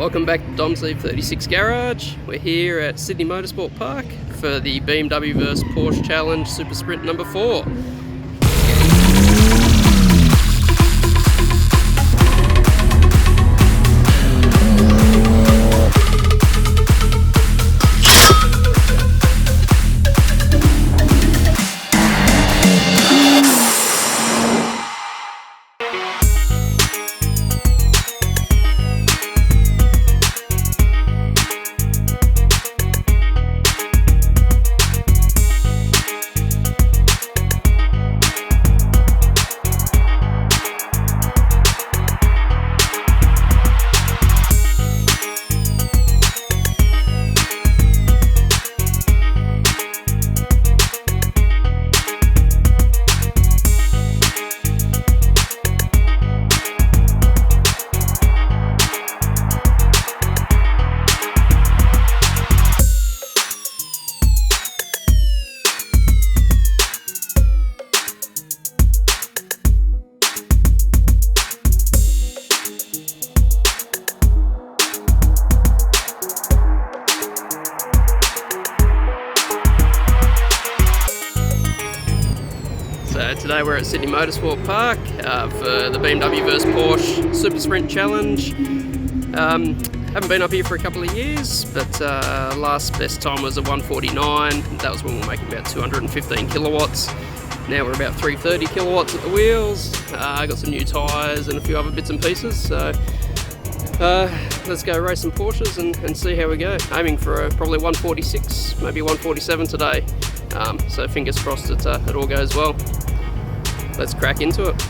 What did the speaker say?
Welcome back to Dom's E36 Garage. We're here at Sydney Motorsport Park for the BMW vs Porsche Challenge Supersprint number 4. So today we're at Sydney Motorsport Park for the BMW vs Porsche Supersprint Challenge. Haven't been up here for a couple of years, but last best time was a 149. That was when we were making about 215 kilowatts. Now we're about 330 kilowatts at the wheels. I got some new tyres and a few other bits and pieces. So let's go race some Porsches and see how we go. Aiming for probably 146, maybe 147 today. So fingers crossed it all goes well. Let's crack into it.